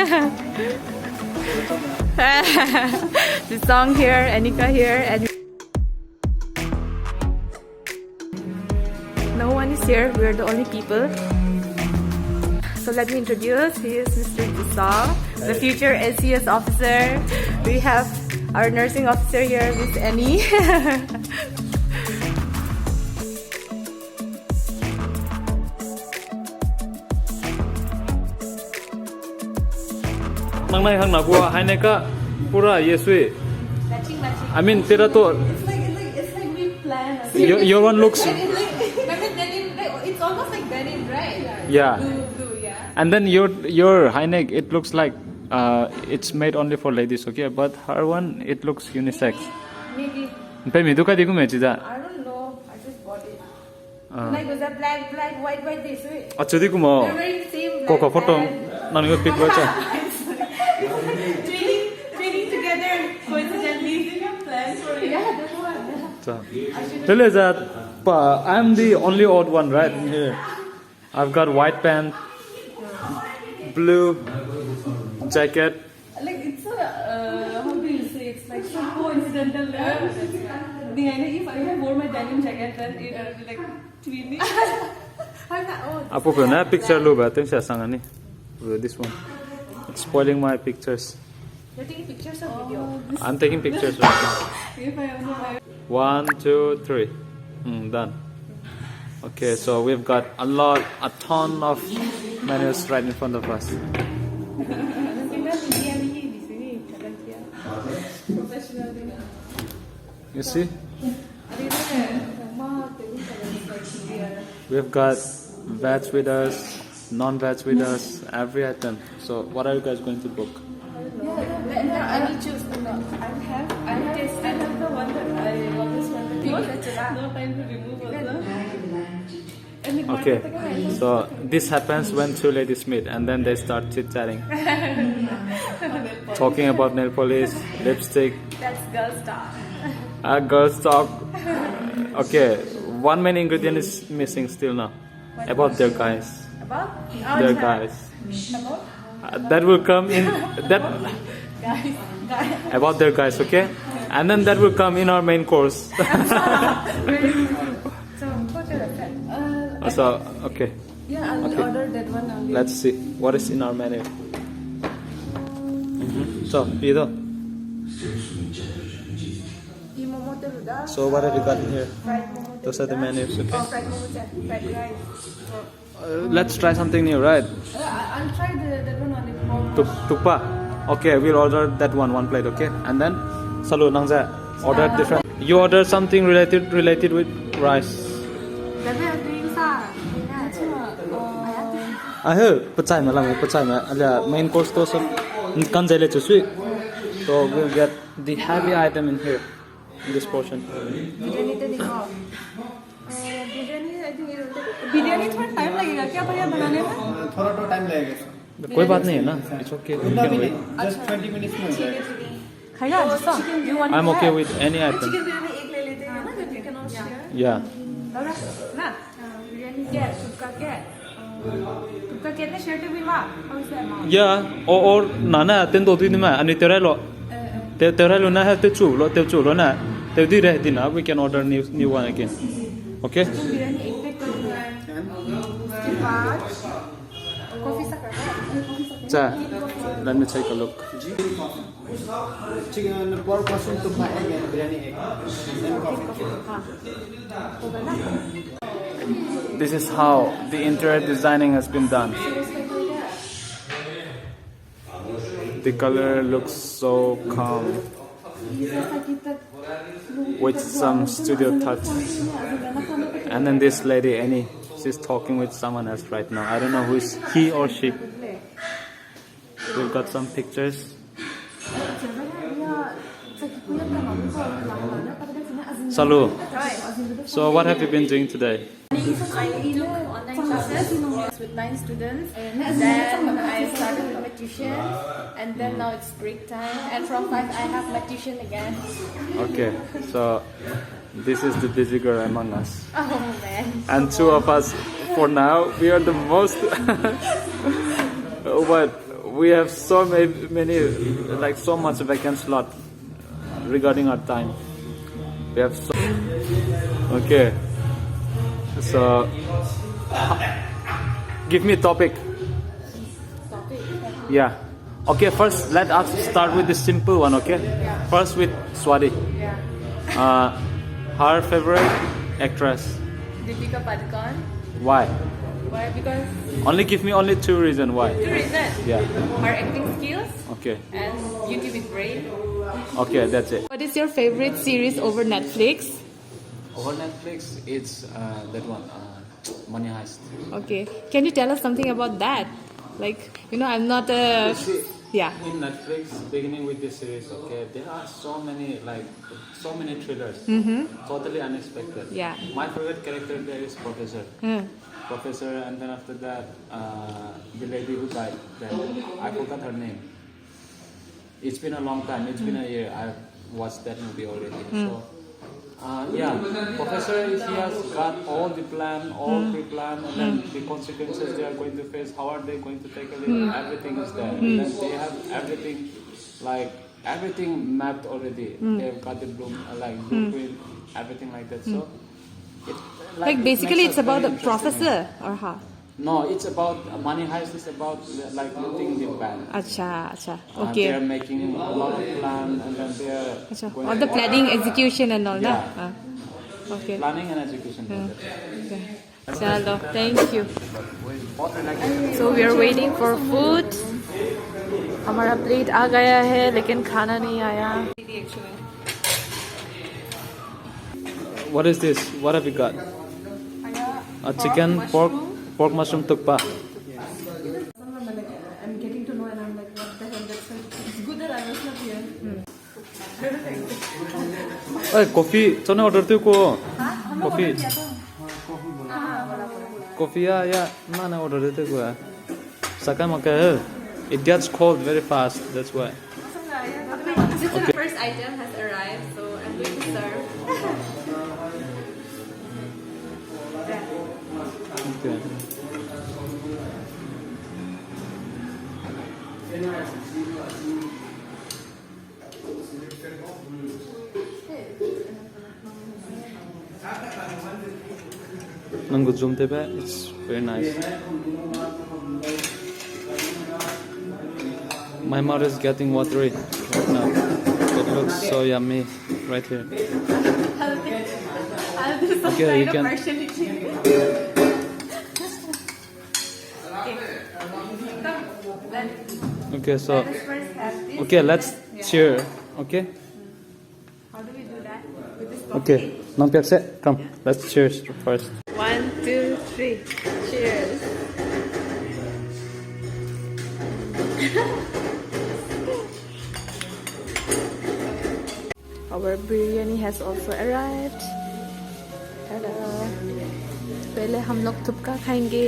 The song here, Anika here, and no one is here. We are the only people. So let me introduce. He is Mr. Jisong, the future SCS officer. We have our nursing officer here, Miss Annie. Nangnai hang na kuwa hai ne ka pura yesui. Matching. I mean tera to It's like we planned. your one looks It's almost like denim, right? yeah. Blue, yeah. And then your high neck, it looks like it's made only for ladies, okay? But her one, it looks unisex. Maybe. Pemi duka diku mechi da. I don't know. I just bought it. Like was that black, white this way. Achudi kumo. They're wearing the same black Koko photo and nani ko pic bacha. training together coincidentally. Plans for it. Yeah, that's one. Tell us that I'm the only odd one, right? Here. I've got white pant, blue jacket. Like it's a how do you say? It's like so coincidental. If I wore my denim jacket, then it would be like twinning. I'm not old. Apo ko na picture lo ba? Tingnan siya sangani. This one. It's spoiling my pictures. You're taking pictures or video? I'm taking pictures right now. If I have 1, 2, 3. Done. Okay, so we've got a ton of menus right in front of us. You see? We've got veg with us, non-veg with us, every item. So what are you guys going to book? I need choose. I have the one that I always wanted to use. No time to remove also. Okay, so this happens when two ladies meet and then they start chit-chatting. Talking about nail polish, lipstick. That's girl stuff. Girls talk. Okay, one main ingredient is missing still now. About their guys. About? Their guys. About? That will come in that Guys. about their guys, okay? And then that will come in our main course. So, what should I say? So, okay, Yeah, I will Okay. order that one only. let's see what is in our menu. So, Pido. So, what have you got in here? Fried momo. Those are the menus, okay? Fried momo, fried rice. Let's try something new, right? I'll try that one only. Tukpa. Okay, we'll order that one plate, okay? And then, Salu Nangza, order different. You order something related with rice. I heard, pachay ma main course to some kanjele to sweet. So we'll get the heavy item in here, in this portion. Biryani थोड़ा time लगेगा क्या भैया बनाने में? थोड़ा तो time लगेगा कोई बात नहीं है ना, it's okay. We can wait. Just 20 minutes में हो जाएगा खाएगा अच्छा? You want I'm okay with any item. Chicken biryani एक ले लेते हैं ना, that we can all share. Yeah. ना बिरयानी क्या तुक्का कितने शेयर टेबल वा? How is that amount? Yeah. Or nana ten do din ma ani terelo. Terelo na ha te chu lo na. Te di re din na we can order new one again. Okay? Biryani एक plate कर दो उसके बाद coffee सा कर दो Ja, let me take a look. Chicken पर person तो खाएंगे बिरयानी एक This is how the interior designing has been done. The color looks so calm with some studio touch. And then this lady Annie, she's talking with someone else right now. I don't know who is he or she. We've got some pictures. Salu. So what have you been doing today? I took online classes with 9 students. Then I started my tuition, and then now it's break time. And from 5 I have my tuition again. Okay, so this is the busy girl among us. Oh man. And two of us, for now, we are the most. we have so many like so much vacant slot regarding our time. We have so okay. So give me a topic. Yeah. Okay, first let us start with the simple one, okay? First with Swati. Her favorite actress. Deepika Padukone. Why? Why? Because Only give me only two reasons why. two reasons. Yeah. Her acting skills Okay. and beauty with brain. Okay, that's it. What is your favorite series over Netflix? Over Netflix, it's that one, Money Heist. Okay. Can you tell us something about that? Like, I'm not a... See, Yeah. in Netflix, beginning with this series, okay, there are so many thrillers, totally unexpected. Yeah. My favorite character there is Professor. Professor, and then after that, the lady who died. Then I forgot her name. It's been a long time. It's been a year. I've watched that movie already. So, yeah, Professor he has got all the plan, all pre-plan, and then the consequences they are going to face. How are they going to tackle it? Everything is there. And then they have everything mapped already. They've got the blueprint, everything like that. So, Like basically it's about the professor or how? No, it's about Money Heist. Is about like looting the bank. Acha. They Okay. are making a lot of plan, and then they are Acha. going All the planning, execution and all Yeah. that. Okay. planning and execution. Okay. Chalo, thank you. So we are waiting for food. हमारा plate आ गया है लेकिन खाना नहीं आया. What is this? What have you got? A chicken, pork mushroom tukpa. I'm getting to know and I'm like, what the hell, that's like, it's good that I was not here. Hey, coffee. Chone order tu ko. Coffee. Coffee ya. Mana order tu ko. Sakai makai. It gets cold very fast. That's why. The first item has arrived, so I'm going to serve. Okay. Nangu zoom tebe. It's very nice. My mouth is getting watery right now. It looks so yummy right here. I'll do some Okay, kind you of can- partiality. Okay, so Let's first have this. okay, let's cheer. Okay. How do we do that? With this Okay. Nang piakse, come. Let's cheers first. 1, 2, 3. Cheers. Our biryani has also arrived. Hello. पहले हम लोग थुपका खाएंगे.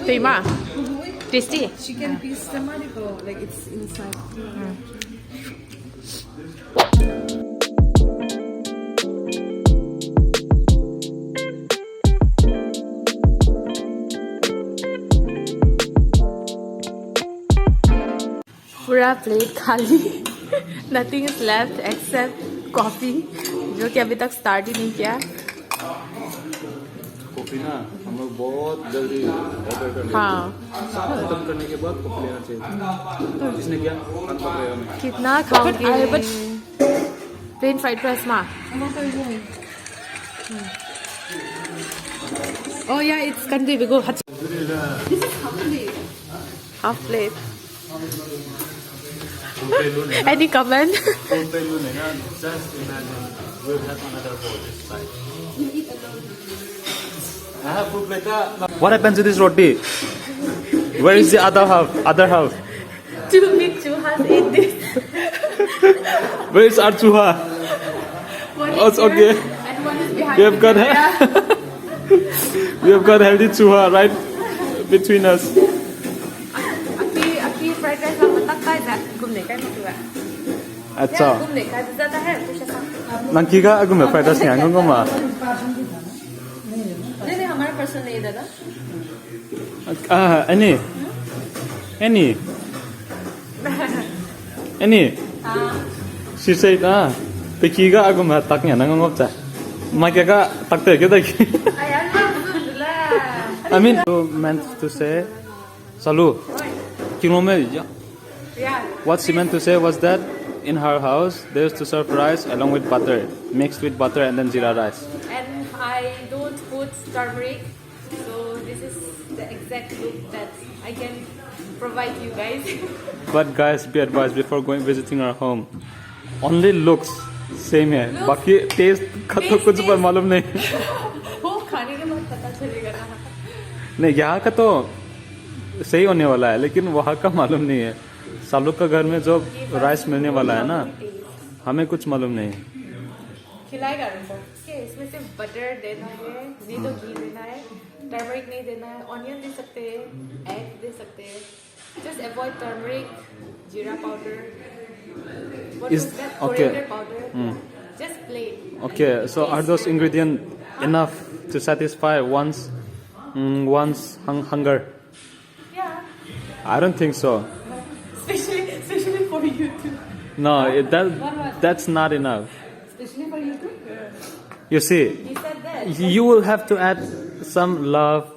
Prima. Tasty. Chicken piece temarico, like it's inside. पूरा plate खाली. Nothing is left except coffee, जो कि अभी तक स्टार्ट ही नहीं किया. कॉफी ना हम लोग बहुत जल्दी ऑर्डर कर लेते हाँ. खत्म करने के बाद कॉफी लेना चाहिए. जिसने किया खान पकड़ेगा मैं. कितना खाओगे? Plain fried rice ma. Oh yeah, it's kanji. We go half plate. Any comment? Just imagine we'll have another bowl this side. What happens to this roti? Where is the other half? Other half? Two big chuhas ate this. Where is our chuha? One Oh, it's is here, okay. and one is behind We have got the we have got healthy chuha right between us. Aki fried rice là mình tắt tay ra cùng để cái một được ạ. अच्छा Cùng để cái ra ta hết tôi sẽ xong. नंकीगा अगुम fried rice न्यांगो मा नहीं हमारा person नहीं दादा. any she said pekiga agum tak nya nang ngop cha magaga takte ke daki I mean you meant to say salu kinome Yeah. what she meant to say was that in her house they used to serve rice along with butter mixed with butter and then jeera rice. And I don't put turmeric, so this is the exact look that I can provide you guys. But guys, be advised before going visiting our home. Only looks same है. बाकी taste का तो कुछ पर मालूम नहीं. वो खाने के बाद पता चलेगा ना. नहीं यहाँ का तो सही होने वाला है, लेकिन वहाँ का मालूम नहीं है. सालू का घर में जो राइस मिलने वाला है ना, हमें कुछ मालूम नहीं. खिलाएगा उनको. Okay, इसमें सिर्फ बटर देना है, नहीं तो घी देना है, टर्मरिक नहीं देना है, ऑनियन दे सकते हैं, एग दे सकते हैं. Just avoid turmeric, jeera powder. What Is- was that? okay. Coriander powder. Just plain. Okay, so are those ingredients enough to satisfy one's hunger? Yeah, I don't think so. especially for you too. No, that's not enough. Especially for you too. You see, You said that. you will have to add some love,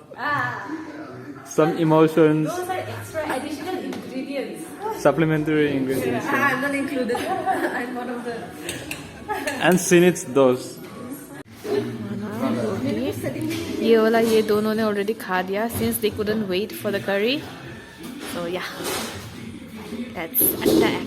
some emotions, Those are extra additional ingredients. supplementary ingredients, I'm not included. I'm one of the. and she needs those. ये वाला ये दोनों ने already खा दिया since they couldn't wait for the curry. So yeah, let's attack.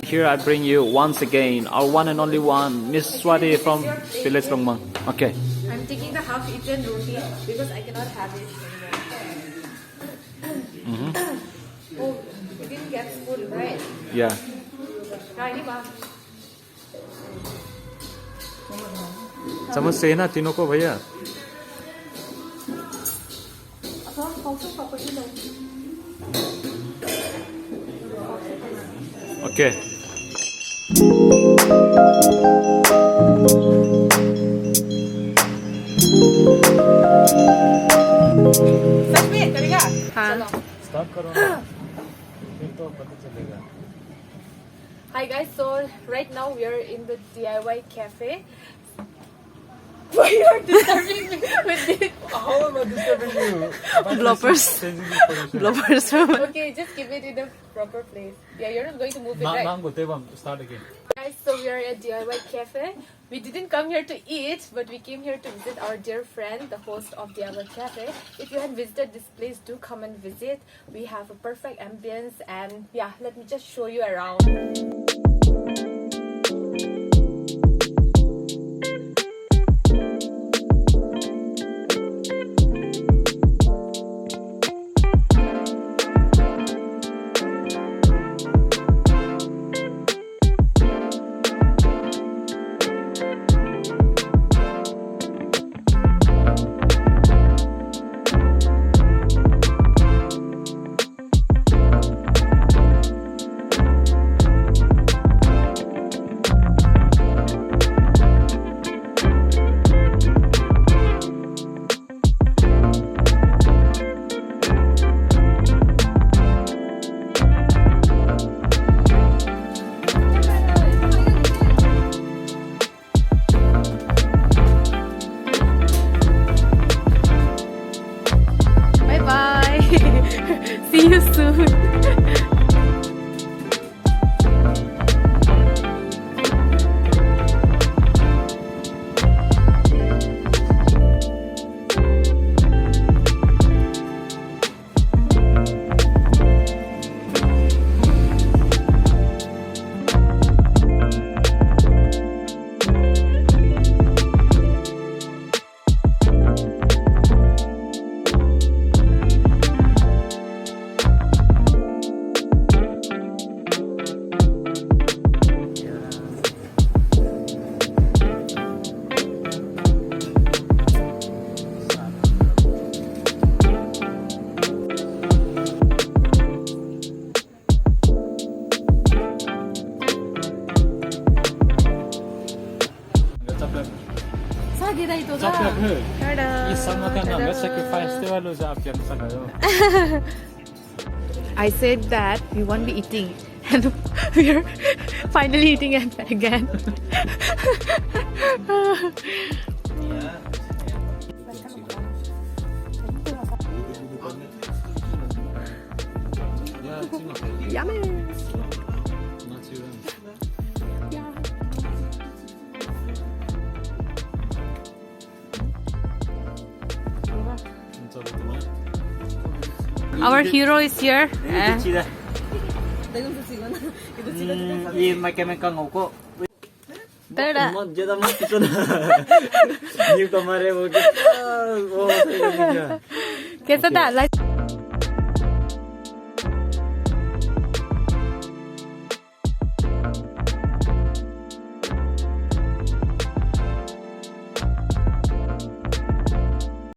Here I bring you once again our one and only one, Miss Swati from Village Longmang. Okay. I'm taking the half-eaten roti because I cannot have it anymore. Oh, we didn't get spoon, right? Yeah. Nah, ini bang. चम्मच से ना तीनों को भैया. Apa? Falso property dong. Okay. Submit, करेगा? हाँ. Start करो ना. फिर तो पता चलेगा. Hi guys, so right now we are in the DIY cafe. Why you are disturbing me with this? How am I disturbing you? Bloopers. Bloopers. Bloopers. Okay, just keep it in the proper place. Yeah, you're not going to move it, right? Start again. Guys, so we are at DIY Cafe. We didn't come here to eat, but we came here to visit our dear friend, the host of DIY Cafe. If you haven't visited this place, do come and visit. We have a perfect ambience, and yeah, let me just show you around. 그 Ta-da. 이 쌍막한 몇 페스티벌로 잡혔어요. I said that we won't be eating, and we're finally eating it again. Yummy. Our hero is here. 이 마케메 깡 오고 Ta-da. 먼저다 맞잖아. 이거 말해 보게. 오, कैसा था? Like